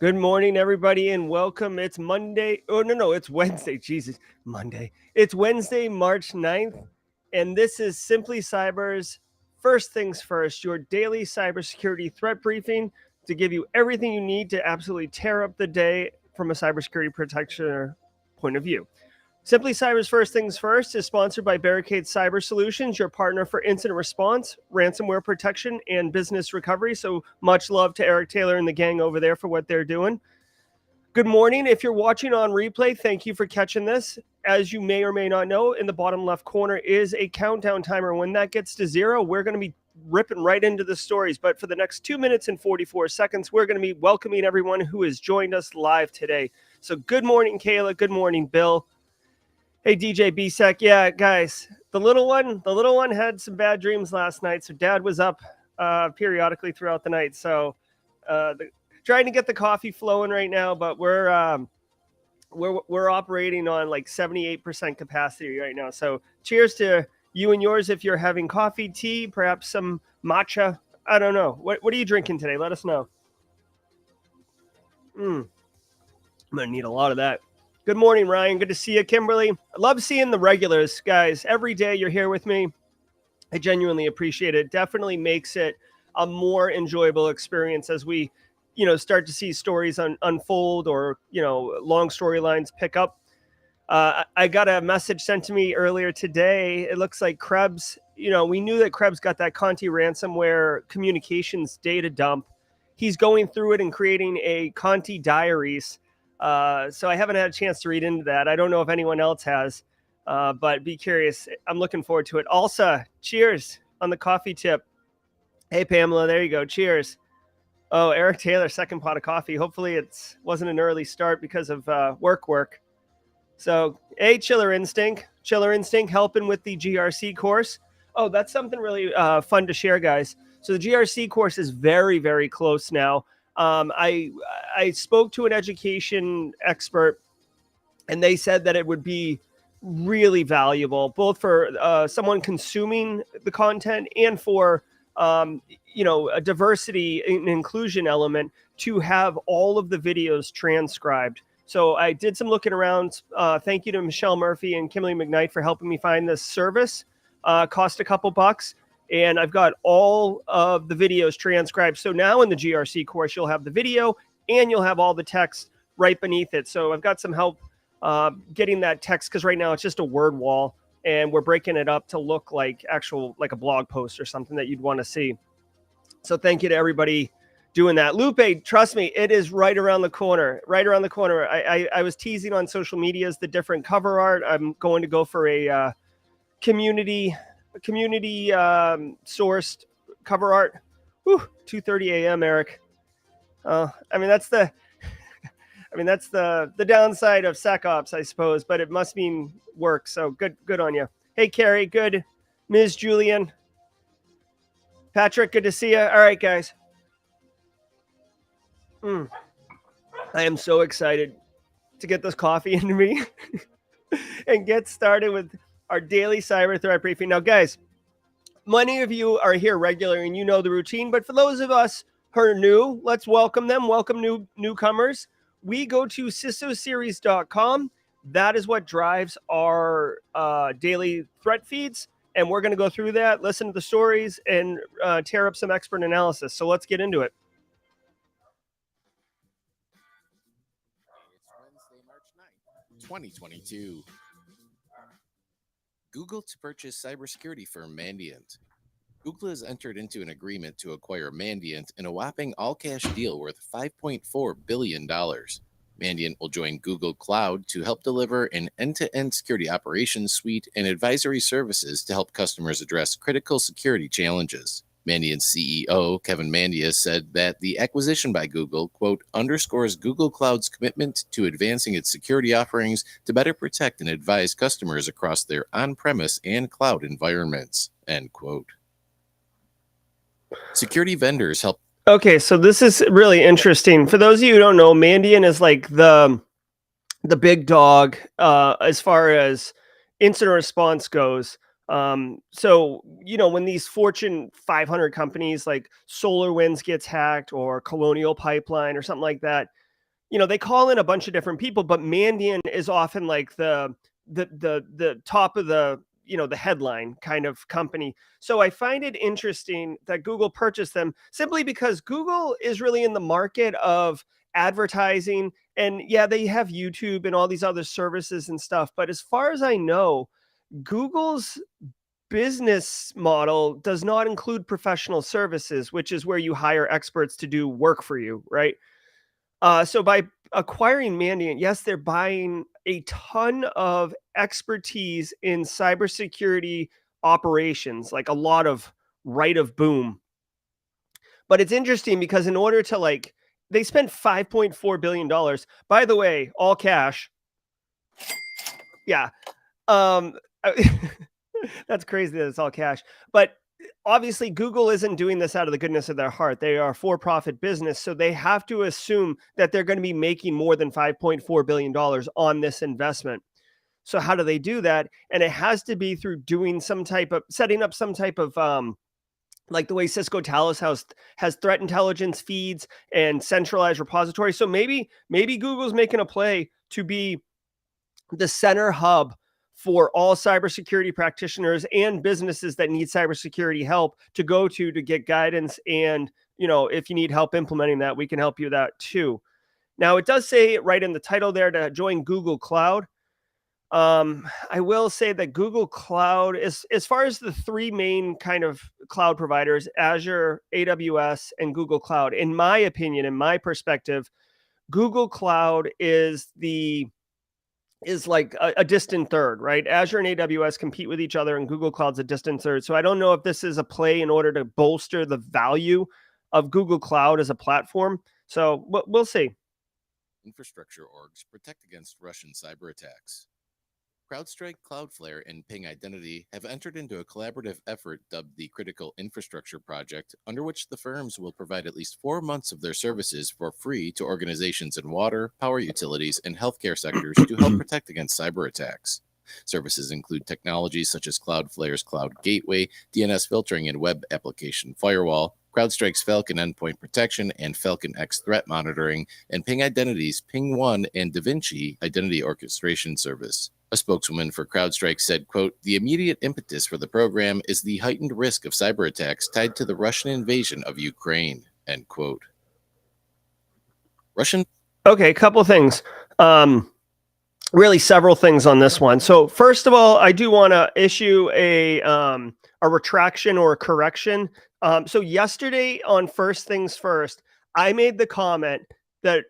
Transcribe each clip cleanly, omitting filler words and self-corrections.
Good morning, everybody, and welcome. It's Monday. Oh, no, it's Wednesday. Jesus, Monday. It's Wednesday, March 9th, and this is Simply Cyber's First Things First, your daily cybersecurity threat briefing to give you everything you need to absolutely tear up the day from a cybersecurity practitioner point of view. Simply Cyber's First Things First is sponsored by Barricade Cyber Solutions, your partner for incident response, ransomware protection, and business recovery. So much love to Eric Taylor and the gang over there for what they're doing. Good morning. If you're watching on replay, thank you for catching this. As you may or may not know, in the bottom left corner is a countdown timer. When that gets to 0, we're going to be ripping right into the stories. But for the next 2 minutes and 44 seconds, we're going to be welcoming everyone who has joined us live today. So good morning, Kayla. Good morning, Bill. Hey, DJ BSEC. Yeah, guys, the little one had some bad dreams last night. So dad was up periodically throughout the night. So trying to get the coffee flowing right now, but we're operating on like 78% capacity right now. So cheers to you and yours if you're having coffee, tea, perhaps some matcha. I don't know. What are you drinking today? Let us know. I'm going to need a lot of that. Good morning, Ryan. Good to see you, Kimberly. I love seeing the regulars, guys. Every day you're here with me. I genuinely appreciate it. Definitely makes it a more enjoyable experience as we, start to see stories unfold or, long storylines pick up. I got a message sent to me earlier today. It looks like Krebs, we knew that Krebs got that Conti ransomware communications data dump. He's going through it and creating a Conti diaries. So I haven't had a chance to read into that. I don't know if anyone else has, but be curious. I'm looking forward to it. Also, cheers on the coffee tip. Hey, Pamela, there you go. Cheers. Oh, Eric Taylor, second pot of coffee. Hopefully it wasn't an early start because of work. So, hey, Chiller Instinct helping with the GRC course. Oh, that's something really fun to share, guys. So the GRC course is very, very close now. I spoke to an education expert, and they said that it would be really valuable, both for someone consuming the content and for a diversity and inclusion element to have all of the videos transcribed. So I did some looking around. Thank you to Michelle Murphy and Kimberly McKnight for helping me find this service. Cost a couple bucks. And I've got all of the videos transcribed. So now in the GRC course, you'll have the video and you'll have all the text right beneath it. So I've got some help getting that text because right now it's just a word wall and we're breaking it up to look like a blog post or something that you'd want to see. So thank you to everybody doing that. Lupe, trust me, it is right around the corner. I was teasing on social medias the different cover art. I'm going to go for a community sourced cover art. 2:30 a.m. Eric. That's the downside of SecOps, I suppose, but it must mean work. So good on you. Hey, Carrie, good. Ms. Julian. Patrick, good to see you. All right, guys. I am so excited to get this coffee into me and get started with our daily cyber threat briefing. Now, guys, many of you are here regularly and you know the routine, but for those of us who are new, let's welcome them. Welcome newcomers. We go to cisoseries.com. That is what drives our daily threat feeds. And we're going to go through that, listen to the stories, and tear up some expert analysis. So let's get into it. It's Wednesday, March 9th, 2022. Google to purchase cybersecurity firm Mandiant. Google has entered into an agreement to acquire Mandiant in a whopping all-cash deal worth $5.4 billion. Mandiant will join Google Cloud to help deliver an end-to-end security operations suite and advisory services to help customers address critical security challenges. Mandiant's CEO, Kevin Mandia, said that the acquisition by Google, quote, underscores Google Cloud's commitment to advancing its security offerings to better protect and advise customers across their on-premise and cloud environments, end quote. Security vendors help. Okay, so this is really interesting. For those of you who don't know, Mandiant is like the big dog as far as incident response goes. So, when these Fortune 500 companies like SolarWinds gets hacked or Colonial Pipeline or something like that, they call in a bunch of different people, but Mandiant is often like the top of the headline kind of company. So I find it interesting that Google purchased them simply because Google is really in the market of advertising, and yeah, they have YouTube and all these other services and stuff, but as far as I know, Google's business model does not include professional services, which is where you hire experts to do work for you, right? So by acquiring Mandiant, yes, they're buying a ton of expertise in cybersecurity operations, like a lot of right of boom. But it's interesting because in order to they spent $5.4 billion, by the way, all cash. Yeah. Um, that's crazy that it's all cash, but obviously Google isn't doing this out of the goodness of their heart. They are a for-profit business, so they have to assume that they're going to be making more than $5.4 billion on this investment. So how do they do that? And it has to be through doing setting up some type of like the way Cisco Talos has threat intelligence feeds and centralized repository. So maybe Google's making a play to be the center hub for all cybersecurity practitioners and businesses that need cybersecurity help to go to get guidance. And, if you need help implementing that, we can help you with that too. Now, it does say right in the title there to join Google Cloud. I will say that Google Cloud is, as far as the three main kind of cloud providers, Azure, AWS, and Google Cloud, in my opinion, in my perspective, Google Cloud is like a distant third, right? Azure and AWS compete with each other, and Google Cloud's a distant third. So I don't know if this is a play in order to bolster the value of Google Cloud as a platform. So we'll see. Infrastructure orgs protect against Russian cyber attacks. CrowdStrike, Cloudflare, and Ping Identity have entered into a collaborative effort dubbed the Critical Infrastructure Project, under which the firms will provide at least 4 months of their services for free to organizations in water, power utilities, and healthcare sectors to help protect against cyber attacks. Services include technologies such as Cloudflare's Cloud Gateway, DNS filtering and web application firewall, CrowdStrike's Falcon endpoint protection and Falcon X threat monitoring, and Ping Identity's Ping One and DaVinci identity orchestration service. A spokeswoman for CrowdStrike said, quote, the immediate impetus for the program is the heightened risk of cyber attacks tied to the Russian invasion of Ukraine, end quote. Okay, a couple things. Really several things on this one. So first of all, I do want to issue a retraction or a correction. So yesterday on First Things First, I made the comment that,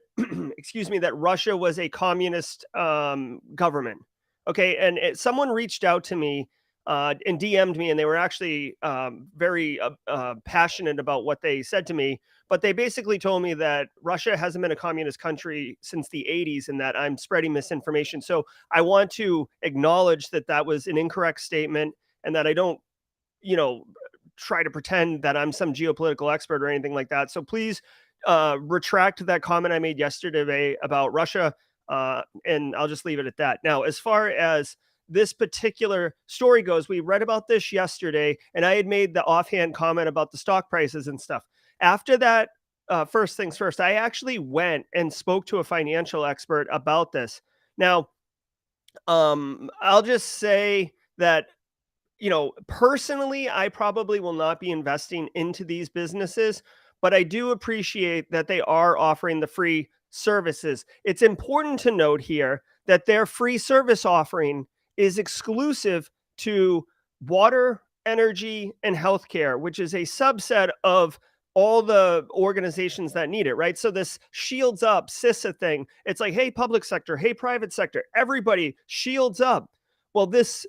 excuse me, that Russia was a communist government. Okay, and someone reached out to me and DM'd me, and they were actually very passionate about what they said to me. But they basically told me that Russia hasn't been a communist country since the 80s and that I'm spreading misinformation. So I want to acknowledge that that was an incorrect statement and that I don't, try to pretend that I'm some geopolitical expert or anything like that. So please retract that comment I made yesterday about Russia. And I'll just leave it at that. Now, as far as this particular story goes, we read about this yesterday, and I had made the offhand comment about the stock prices and stuff. After that, First Things First, I actually went and spoke to a financial expert about this. Now, I'll just say that, personally, I probably will not be investing into these businesses, but I do appreciate that they are offering the free services. It's important to note here that their free service offering is exclusive to water, energy, and healthcare, which is a subset of all the organizations that need it, right? So this shields up CISA thing, it's like, hey, public sector, hey, private sector, everybody shields up. Well, this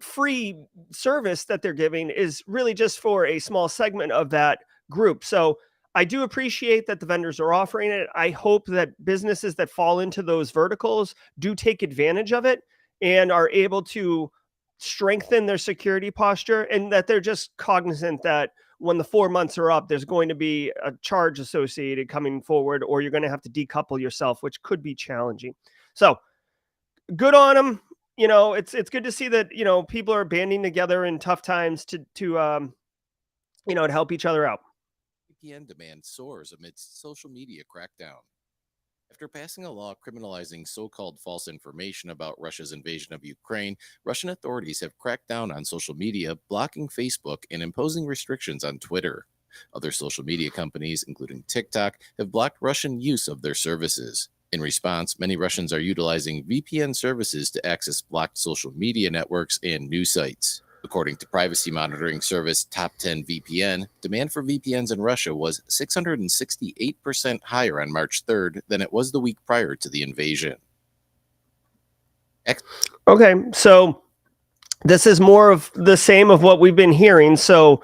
free service that they're giving is really just for a small segment of that group. So I do appreciate that the vendors are offering it. I hope that businesses that fall into those verticals do take advantage of it and are able to strengthen their security posture, and that they're just cognizant that when the 4 months are up, there's going to be a charge associated coming forward, or you're going to have to decouple yourself, which could be challenging. So good on them. It's good to see that, people are banding together in tough times to help each other out. VPN demand soars amidst social media crackdown. After passing a law criminalizing so-called false information about Russia's invasion of Ukraine, Russian authorities have cracked down on social media, blocking Facebook and imposing restrictions on Twitter. Other social media companies, including TikTok, have blocked Russian use of their services. In response, many Russians are utilizing VPN services to access blocked social media networks and news sites. According to privacy monitoring service Top 10 VPN, demand for VPNs in Russia was 668% higher on March 3rd than it was the week prior to the invasion. Okay, so this is more of the same of what we've been hearing. So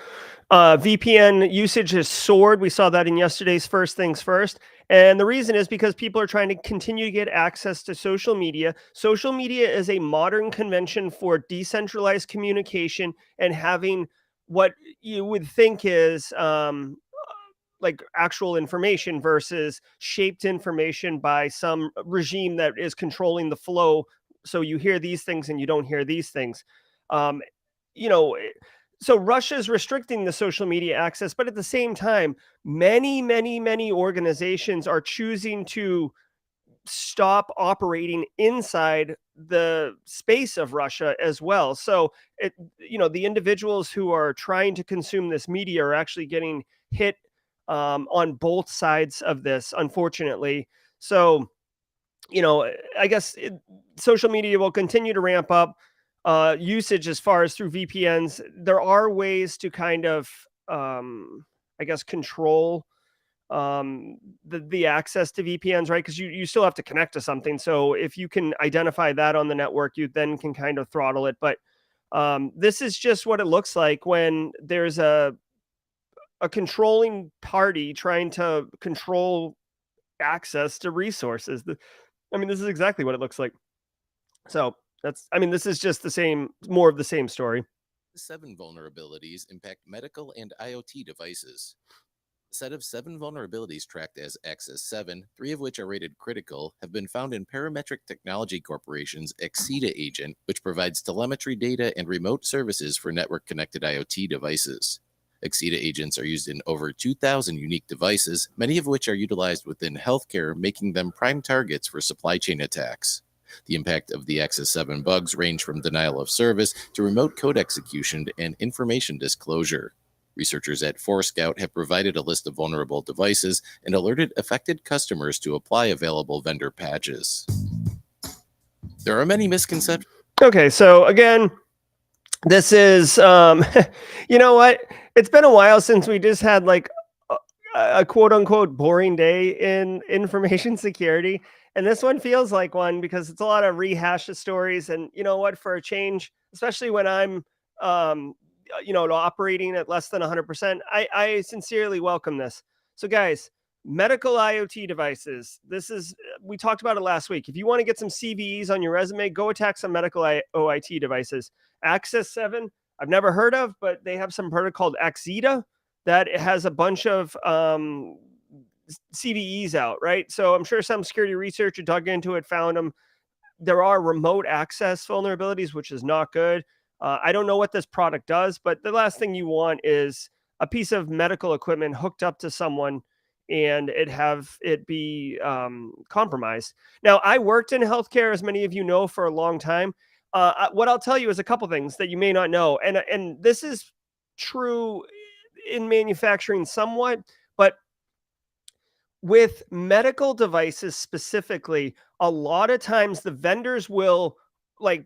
VPN usage has soared. We saw that in yesterday's First Things First. And the reason is because people are trying to continue to get access to social media. Social media is a modern convention for decentralized communication and having what you would think is like actual information versus shaped information by some regime that is controlling the flow. So you hear these things and you don't hear these things. So Russia is restricting the social media access, but at the same time, many organizations are choosing to stop operating inside the space of Russia as well. So the individuals who are trying to consume this media are actually getting hit on both sides of this, unfortunately. So, I guess social media will continue to ramp up usage as far as through VPNs. There are ways to kind of, control the access to VPNs, right? Because you still have to connect to something. So if you can identify that on the network, you then can kind of throttle it. But this is just what it looks like when there's a controlling party trying to control access to resources. This is exactly what it looks like. So this is just more of the same story. 7 vulnerabilities impact medical and IoT devices. A set of 7 vulnerabilities tracked as Access 7, 3 of which are rated critical, have been found in Parametric Technology Corporation's Exida agent, which provides telemetry data and remote services for network-connected IoT devices. Exida agents are used in over 2,000 unique devices, many of which are utilized within healthcare, making them prime targets for supply chain attacks. The impact of the Access 7 bugs range from denial of service to remote code execution and information disclosure. Researchers at Forescout have provided a list of vulnerable devices and alerted affected customers to apply available vendor patches. There are many misconceptions. Okay, so again, this is, you know what? It's been a while since we just had like a quote unquote boring day in information security. And this one feels like one because it's a lot of rehash of stories. And you know what, for a change, especially when I'm, operating at less than 100%, I sincerely welcome this. So guys, medical IoT devices. We talked about it last week. If you want to get some CVEs on your resume, go attack some medical OIT devices. Access 7, I've never heard of, but they have some product called Exida that has a bunch of CVEs out, right? So I'm sure some security researcher dug into it, found them. There are remote access vulnerabilities, which is not good. I don't know what this product does, but the last thing you want is a piece of medical equipment hooked up to someone and it be compromised. Now, I worked in healthcare, as many of you know, for a long time. What I'll tell you is a couple things that you may not know, and this is true in manufacturing somewhat, but with medical devices specifically, a lot of times the vendors will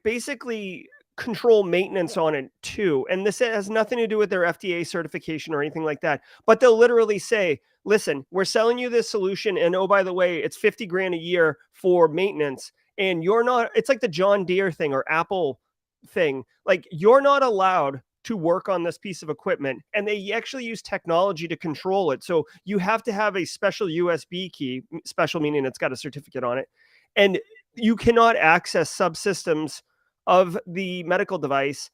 basically control maintenance on it too. And this has nothing to do with their FDA certification or anything like that. But they'll literally say, listen, we're selling you this solution. And oh, by the way, it's 50 grand a year for maintenance. And it's like the John Deere thing or Apple thing. Like, you're not allowed to work on this piece of equipment, and they actually use technology to control it. So you have to have a special USB key, special meaning it's got a certificate on it, and you cannot access subsystems of the medical device,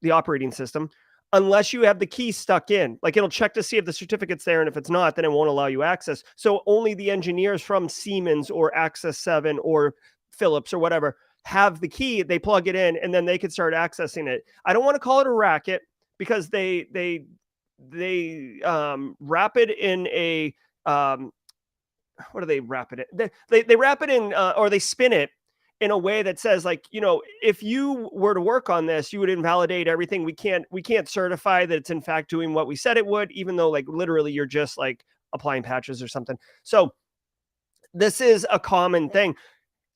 the operating system, unless you have the key stuck in. Like, it'll check to see if the certificate's there, and if it's not, then it won't allow you access. So only the engineers from Siemens or Access 7 or Philips or whatever have the key. They plug it in, and then they can start accessing it. I don't want to call it a racket, because they wrap it in a what do they wrap it in? They wrap it in, or they spin it in a way that says, like, if you were to work on this, you would invalidate everything. We can't certify that it's in fact doing what we said it would, even though, like, literally you're just like applying patches or something. So this is a common thing.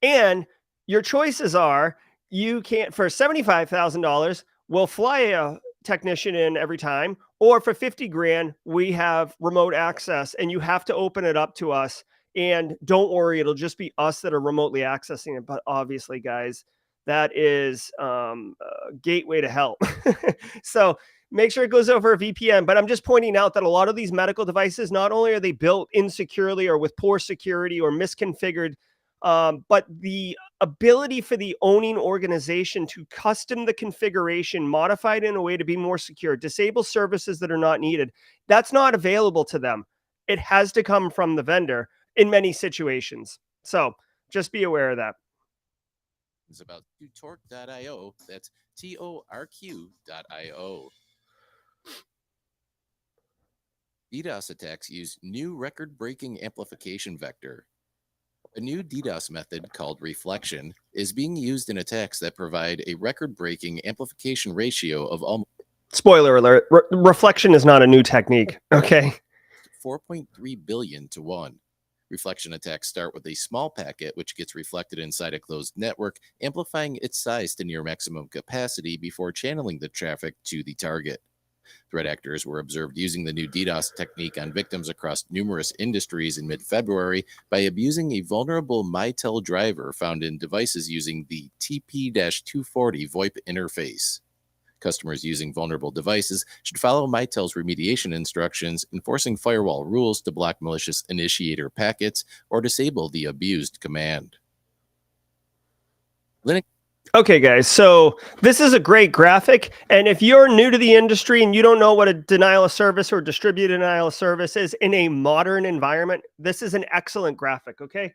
And your choices are, you can't, for $75,000, we'll fly a technician in every time, or for 50 grand, we have remote access, and you have to open it up to us. And don't worry, it'll just be us that are remotely accessing it. But obviously, guys, that is a gateway to hell. So make sure it goes over a VPN. But I'm just pointing out that a lot of these medical devices, not only are they built insecurely or with poor security or misconfigured, but the ability for the owning organization to custom the configuration, modify it in a way to be more secure, disable services that are not needed, that's not available to them. It has to come from the vendor in many situations. So just be aware of that. It's about torq.io. That's TORQ.io. DDoS attacks use new record-breaking amplification vector. A new DDoS method called reflection is being used in attacks that provide a record-breaking amplification ratio of almost... Spoiler alert, reflection is not a new technique, okay? 4.3 billion to 1. Reflection attacks start with a small packet which gets reflected inside a closed network, amplifying its size to near maximum capacity before channeling the traffic to the target. Threat actors were observed using the new DDoS technique on victims across numerous industries in mid-February by abusing a vulnerable Mitel driver found in devices using the TP-240 VoIP interface. Customers using vulnerable devices should follow Mitel's remediation instructions, enforcing firewall rules to block malicious initiator packets or disable the abused command. Linux. Okay, guys, so this is a great graphic. And if you're new to the industry and you don't know what a denial of service or distributed denial of service is in a modern environment, this is an excellent graphic, okay?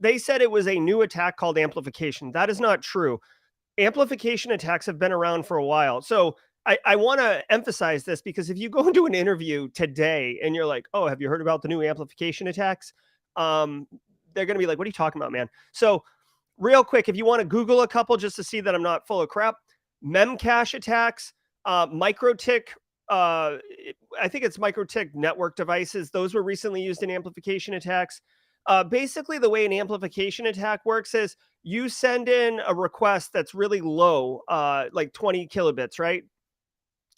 They said it was a new attack called amplification. That is not true. Amplification attacks have been around for a while. So I want to emphasize this, because if you go into an interview today and you're like, oh, have you heard about the new amplification attacks? They're going to be like, what are you talking about, man? So real quick, if you want to Google a couple just to see that I'm not full of crap, memcache attacks, microtik, I think it's microtik network devices. Those were recently used in amplification attacks. Basically, the way an amplification attack works is you send in a request that's really low, like 20 kilobits, right?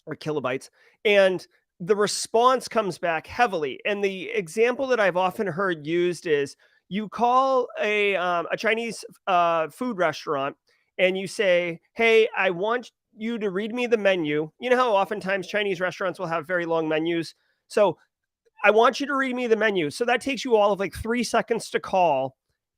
Or kilobytes. And the response comes back heavily. And the example that I've often heard used is you call a Chinese food restaurant and you say, hey, I want you to read me the menu. You know how oftentimes Chinese restaurants will have very long menus. So I want you to read me the menu. So that takes you all of like 3 seconds to call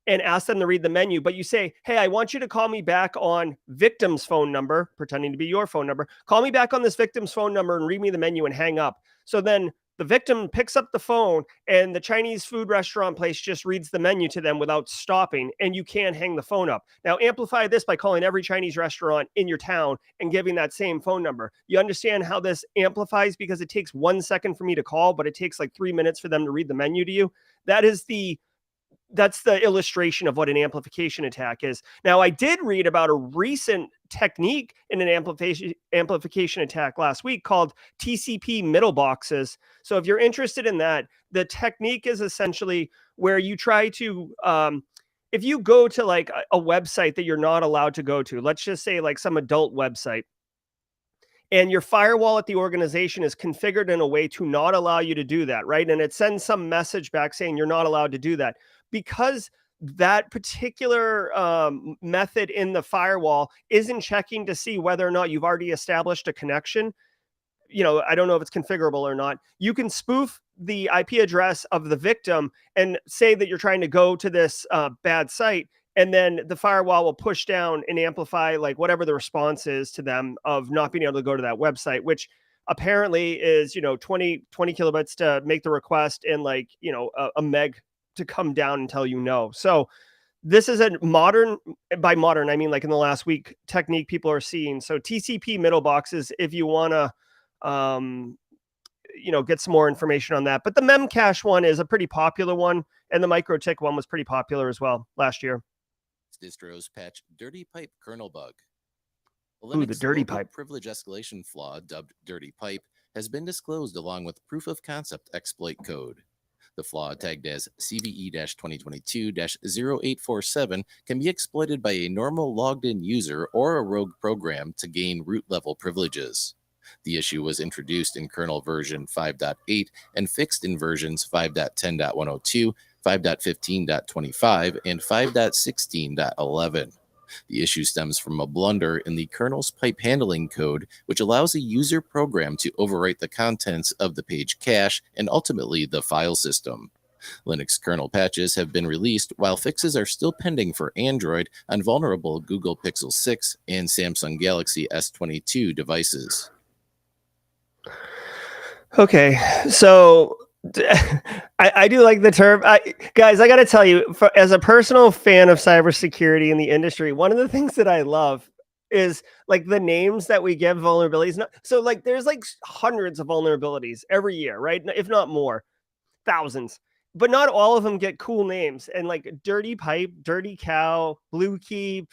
and ask them to read the menu. But you say, hey, I want you to call me back on victim's phone number, pretending to be your phone number. Call me back on this victim's phone number and read me the menu and hang up. So then the victim picks up the phone and the Chinese food restaurant place just reads the menu to them without stopping, and you can't hang the phone up. Now, amplify this by calling every Chinese restaurant in your town and giving that same phone number. You understand how this amplifies, because it takes 1 second for me to call, but it takes like 3 minutes for them to read the menu to you. That's the illustration of what an amplification attack is. Now, I did read about a recent technique in an amplification attack last week called TCP middle boxes. So if you're interested in that, the technique is essentially where you try to, if you go to like a website that you're not allowed to go to, let's just say like some adult website, and your firewall at the organization is configured in a way to not allow you to do that, right? And it sends some message back saying you're not allowed to do that. Because that particular method in the firewall isn't checking to see whether or not you've already established a connection. I don't know if it's configurable or not. You can spoof the IP address of the victim and say that you're trying to go to this bad site. And then the firewall will push down and amplify like whatever the response is to them of not being able to go to that website, which apparently is, 20 kilobits to make the request and like, a meg to come down and tell you no. So this is a modern, by modern, I mean like in the last week, technique people are seeing. So TCP middle boxes, if you want to, get some more information on that. But the memcache one is a pretty popular one, and the microtik one was pretty popular as well last year. Distros patch dirty pipe kernel bug. Ooh, the dirty pipe privilege escalation flaw dubbed dirty pipe has been disclosed along with proof of concept exploit code. The flaw, tagged as CVE-2022-0847, can be exploited by a normal logged-in user or a rogue program to gain root-level privileges. The issue was introduced in kernel version 5.8 and fixed in versions 5.10.102, 5.15.25, and 5.16.11. The issue stems from a blunder in the kernel's pipe handling code, which allows a user program to overwrite the contents of the page cache and ultimately the file system. Linux kernel patches have been released, while fixes are still pending for Android on vulnerable Google Pixel 6 and Samsung Galaxy S22 devices. Okay, so I do like the term. Guys, I got to tell you, as a personal fan of cybersecurity in the industry, one of the things that I love is like the names that we give vulnerabilities. So like there's like hundreds of vulnerabilities every year, right? If not more, thousands. But not all of them get cool names. And like dirty pipe, dirty cow, blue keep,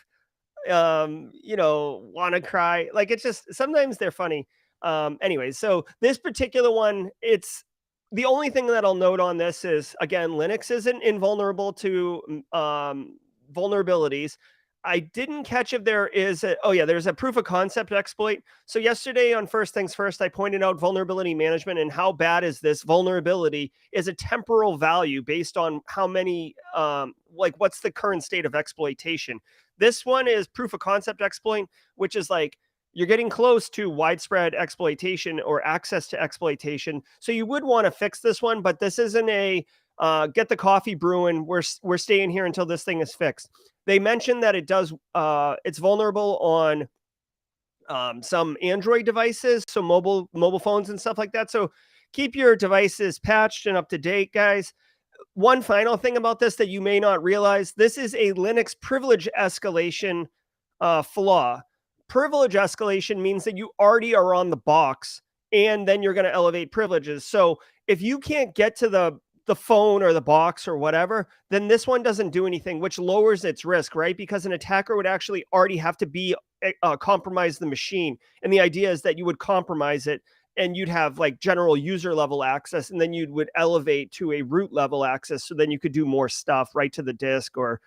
WannaCry. Like it's just sometimes they're funny. Anyway, so this particular one, it's the only thing that I'll note on this is, again, Linux isn't invulnerable to vulnerabilities. I didn't catch if there is there's a proof of concept exploit. So yesterday on First Things First, I pointed out vulnerability management and how bad is this vulnerability is a temporal value based on how many, what's the current state of exploitation. This one is proof of concept exploit, which is like, you're getting close to widespread exploitation or access to exploitation. So you would want to fix this one, but this isn't a get the coffee brewing. We're staying here until this thing is fixed. They mentioned that it's vulnerable on some Android devices, so mobile phones and stuff like that. So keep your devices patched and up to date, guys. One final thing about this that you may not realize, this is a Linux privilege escalation flaw. Privilege escalation means that you already are on the box and then you're going to elevate privileges. So if you can't get to the phone or the box or whatever, then this one doesn't do anything, which lowers its risk, right? Because an attacker would actually already have to be compromise the machine. And the idea is that you would compromise it and you'd have like general user level access, and then you would elevate to a root level access. So then you could do more stuff right to the disk or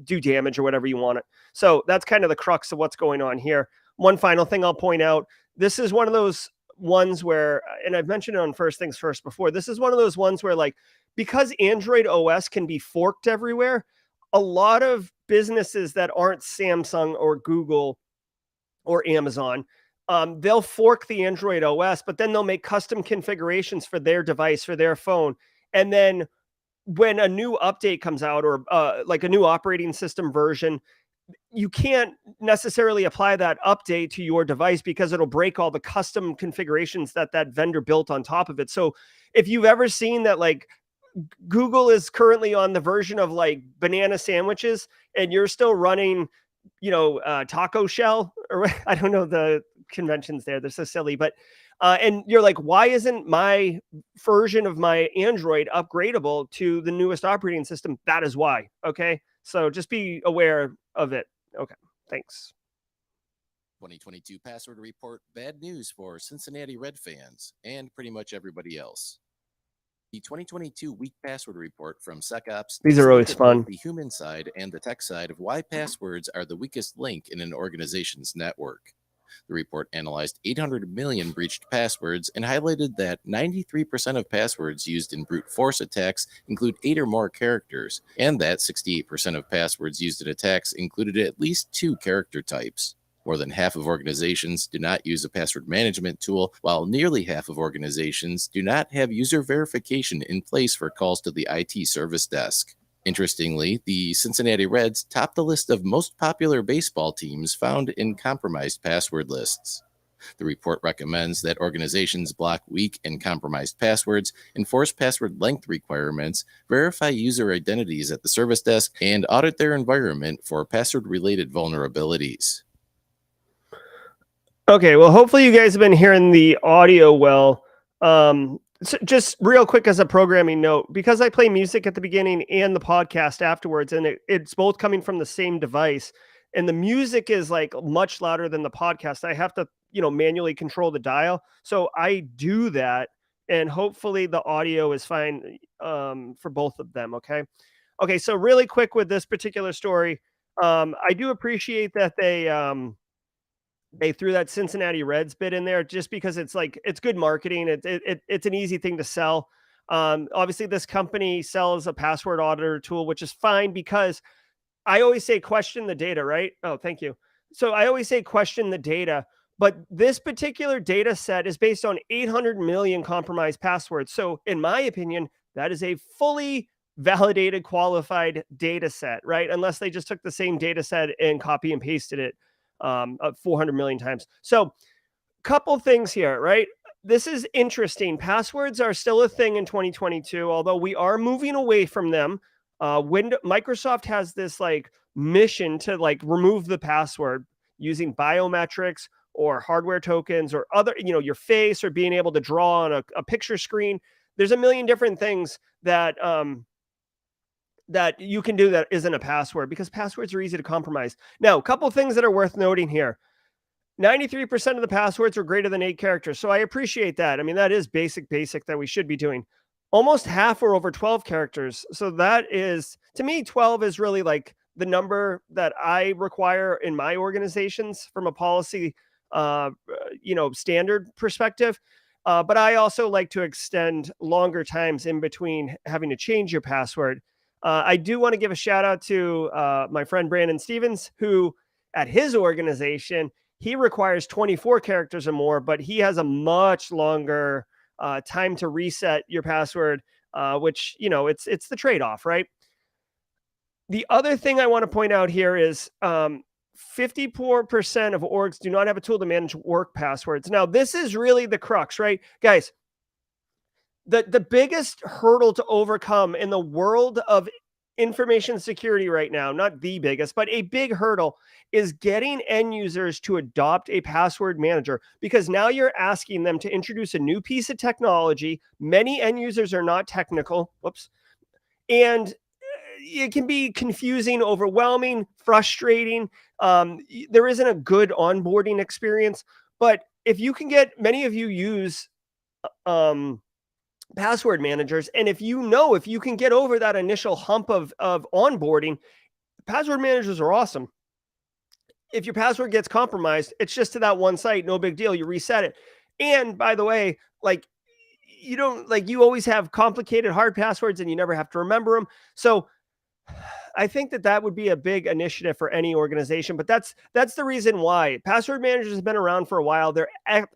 do damage or whatever you want it. So that's kind of the crux of what's going on here. One final thing I'll point out, this is one of those ones where, and I've mentioned it on First Things First before, this is one of those ones where like, because Android OS can be forked everywhere, a lot of businesses that aren't Samsung or Google or Amazon, they'll fork the Android OS, but then they'll make custom configurations for their device, for their phone. And then when a new update comes out or like a new operating system version, you can't necessarily apply that update to your device because it'll break all the custom configurations that vendor built on top of it. So if you've ever seen that, like Google is currently on the version of like banana sandwiches and you're still running, taco shell, or I don't know the conventions there. They're so silly, but and you're like, why isn't my version of my Android upgradable to the newest operating system? That is why. Okay. So just be aware of it. Okay. Thanks. 2022 password report, bad news for Cincinnati Red fans and pretty much everybody else. The 2022 weak password report from SecOps. These are always fun. The human side and the tech side of why passwords are the weakest link in an organization's network. The report analyzed 800 million breached passwords and highlighted that 93% of passwords used in brute force attacks include 8 or more characters, and that 68% of passwords used in attacks included at least 2 character types. More than half of organizations do not use a password management tool, while nearly half of organizations do not have user verification in place for calls to the IT service desk. Interestingly, the Cincinnati Reds topped the list of most popular baseball teams found in compromised password lists. The report recommends that organizations block weak and compromised passwords, enforce password length requirements, verify user identities at the service desk, and audit their environment for password-related vulnerabilities. Okay, well, hopefully you guys have been hearing the audio well. So just real quick as a programming note, because I play music at the beginning and the podcast afterwards, and it's both coming from the same device, and the music is like much louder than the podcast, I have to, manually control the dial. So I do that, and hopefully the audio is fine for both of them. Okay. Okay. So really quick with this particular story, I do appreciate that they threw that Cincinnati Reds bit in there just because it's good marketing. It's an easy thing to sell. Obviously, this company sells a password auditor tool, which is fine because I always say question the data, right? Oh, thank you. So I always say question the data, but this particular data set is based on 800 million compromised passwords. So in my opinion, that is a fully validated, qualified data set, right? Unless they just took the same data set and copy and pasted it 400 million times. So couple things here, right? This is interesting. Passwords are still a thing in 2022, although we are moving away from them. Microsoft has this mission to remove the password using biometrics or hardware tokens or other, your face or being able to draw on a picture screen. There's a million different things that that you can do that isn't a password, because passwords are easy to compromise. Now, a couple things that are worth noting here. 93% of the passwords are greater than 8 characters. So I appreciate that. I mean, that is basic that we should be doing. Almost half are over 12 characters. So that is, to me, 12 is really the number that I require in my organizations from a policy, standard perspective. But I also like to extend longer times in between having to change your password. I do want to give a shout out to my friend Brandon Stevens, who at his organization, he requires 24 characters or more, but he has a much longer time to reset your password, which, it's the trade-off, right? The other thing I want to point out here is 54% of orgs do not have a tool to manage work passwords. Now, this is really the crux, right? Guys, the biggest hurdle to overcome in the world of information security right now, not the biggest, but a big hurdle, is getting end users to adopt a password manager, because now you're asking them to introduce a new piece of technology. Many end users are not technical. Whoops. And it can be confusing, overwhelming, frustrating. There isn't a good onboarding experience. But if you can get, many of you use password managers, and if you can get over that initial hump of onboarding, password managers are awesome. If your password gets compromised, it's just to that one site, no big deal, you reset it. And by the way, you always have complicated hard passwords and you never have to remember them. So I think that would be a big initiative for any organization, but that's the reason why password managers have been around for a while. They're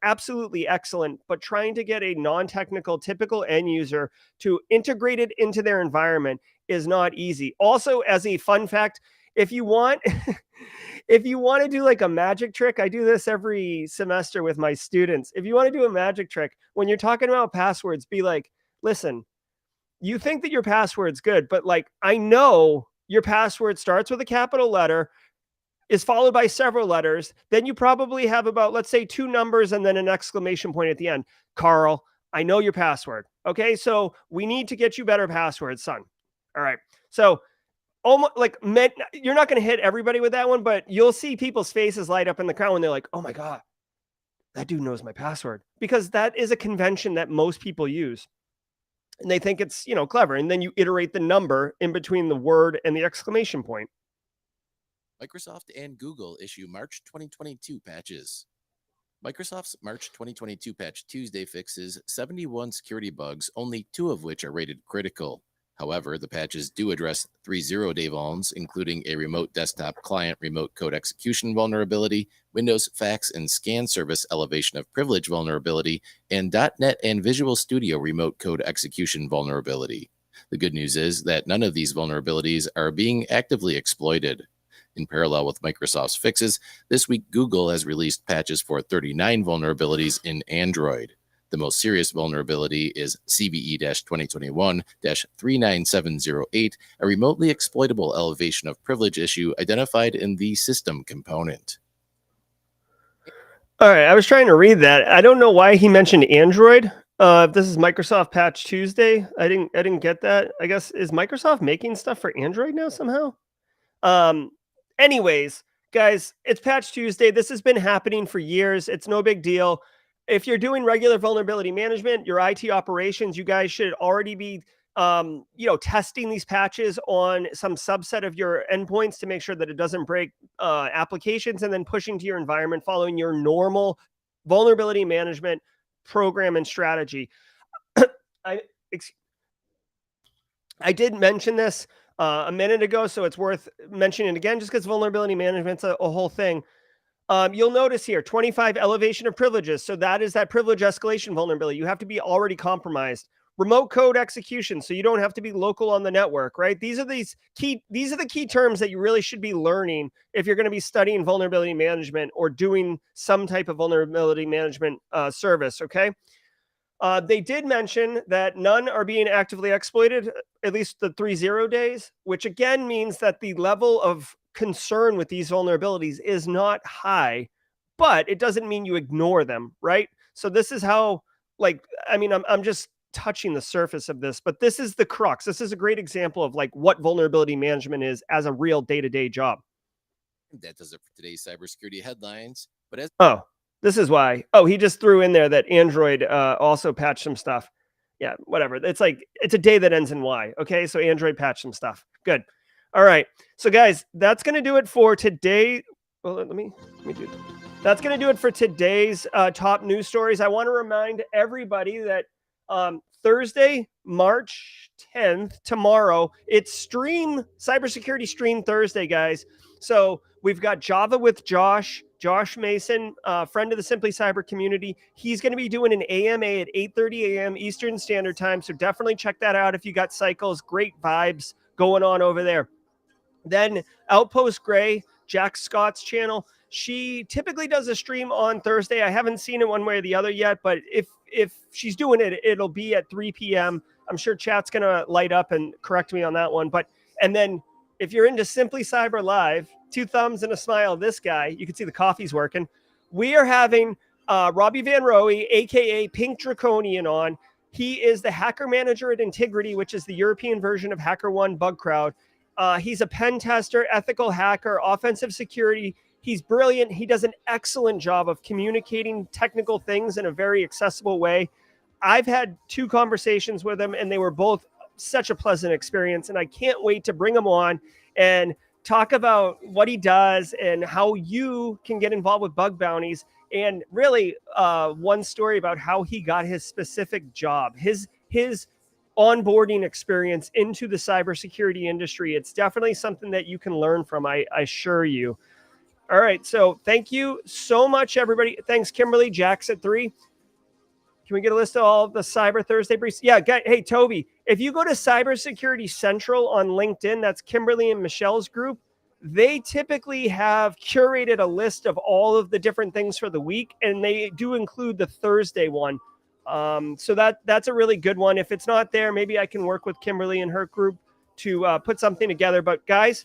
absolutely excellent, but trying to get a non-technical, typical end user to integrate it into their environment is not easy. Also, as a fun fact, if you want, if you want to do a magic trick, I do this every semester with my students. If you want to do a magic trick, when you're talking about passwords, be like, listen, you think that your password's good, but I know your password starts with a capital letter, is followed by several letters. Then you probably have about, let's say, 2 numbers and then an exclamation point at the end. Carl, I know your password. Okay. So we need to get you better passwords, son. All right. So almost you're not going to hit everybody with that one, but you'll see people's faces light up in the crowd when they're like, oh my God, that dude knows my password, because that is a convention that most people use. And they think it's, clever. And then you iterate the number in between the word and the exclamation point. Microsoft and Google issue March 2022 patches. Microsoft's March 2022 Patch Tuesday fixes 71 security bugs, only 2 of which are rated critical. However, the patches do address 3 zero-day vulns, including a remote desktop client remote code execution vulnerability, Windows fax and scan service elevation of privilege vulnerability, and .NET and Visual Studio remote code execution vulnerability. The good news is that none of these vulnerabilities are being actively exploited. In parallel with Microsoft's fixes, this week Google has released patches for 39 vulnerabilities in Android. The most serious vulnerability is CVE-2021-39708, a remotely exploitable elevation of privilege issue identified in the system component. All right, I was trying to read that. I don't know why he mentioned Android. If this is Microsoft Patch Tuesday, I didn't get that. I guess is Microsoft making stuff for Android now somehow? Anyways, guys, it's Patch Tuesday. This has been happening for years. It's no big deal. If you're doing regular vulnerability management, your IT operations, you guys should already be, testing these patches on some subset of your endpoints to make sure that it doesn't break applications, and then pushing to your environment following your normal vulnerability management program and strategy. I did mention this a minute ago, so it's worth mentioning again, just because vulnerability management's a whole thing. You'll notice here, 25 elevation of privileges. So that is that privilege escalation vulnerability. You have to be already compromised. Remote code execution, so you don't have to be local on the network, right? These are the key terms that you really should be learning if you're going to be studying vulnerability management or doing some type of vulnerability management service, okay? They did mention that none are being actively exploited, at least the 3 0 days, which again means that the level of concern with these vulnerabilities is not high, but it doesn't mean you ignore them, right? So this is how, I'm just touching the surface of this, but this is the crux. This is a great example of what vulnerability management is as a real day-to-day job. That does it for today's cybersecurity headlines. But this is why. He just threw in there that Android also patched some stuff. Yeah, whatever. It's a day that ends in Y. Okay, so Android patched some stuff. Good. All right. So guys, that's going to do it for today. Well, let me do that. That's going to do it for today's top news stories. I want to remind everybody that Thursday, March 10th, tomorrow, it's Cybersecurity Stream Thursday, guys. So we've got Java with Josh Mason, friend of the Simply Cyber community. He's going to be doing an AMA at 8:30 a.m. Eastern Standard Time. So definitely check that out if you got cycles. Great vibes going on over there. Then Outpost Gray, Jack Scott's channel. She typically does a stream on Thursday. I haven't seen it one way or the other yet, but if she's doing it, it'll be at 3 p.m. I'm sure chat's going to light up and correct me on that one. And then if you're into Simply Cyber Live, 2 thumbs and a smile, this guy, you can see the coffee's working. We are having Robbie Van Roey, a.k.a. Pink Draconian, on. He is the hacker manager at Integrity, which is the European version of HackerOne Bug Crowd. He's a pen tester, ethical hacker, offensive security. He's brilliant. He does an excellent job of communicating technical things in a very accessible way. I've had 2 conversations with him, and they were both such a pleasant experience. And I can't wait to bring him on and talk about what he does and how you can get involved with bug bounties. And really, one story about how he got his specific job, his onboarding experience into the cybersecurity industry. It's definitely something that you can learn from, I assure you. All right, so thank you so much, everybody. Thanks, Kimberly. Jack's at 3. Can we get a list of all of the Cyber Thursday briefs? Yeah, hey, Toby, if you go to Cybersecurity Central on LinkedIn, that's Kimberly and Michelle's group, they typically have curated a list of all of the different things for the week, and they do include the Thursday one. So that's a really good one. If it's not there, maybe I can work with Kimberly and her group to put something together. But guys,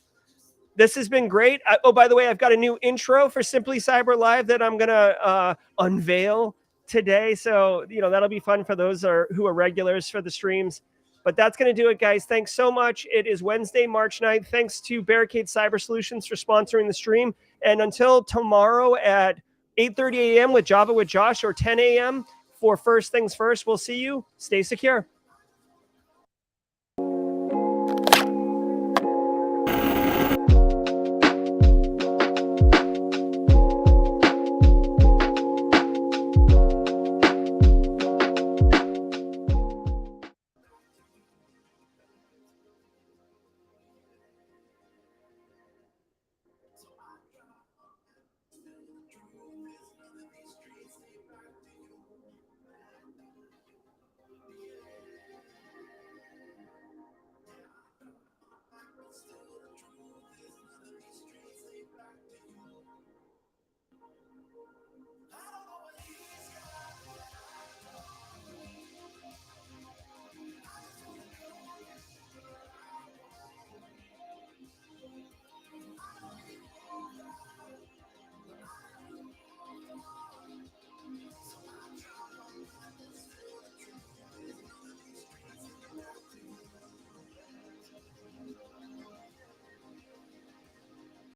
this has been great. By the way, I've got a new intro for Simply Cyber Live that I'm going to unveil today. So, that'll be fun for those who are regulars for the streams. But that's going to do it, guys. Thanks so much. It is Wednesday, March 9th. Thanks to Barricade Cyber Solutions for sponsoring the stream. And until tomorrow at 8:30 a.m. with Java with Josh, or 10 a.m. for First Things First, we'll see you. Stay secure.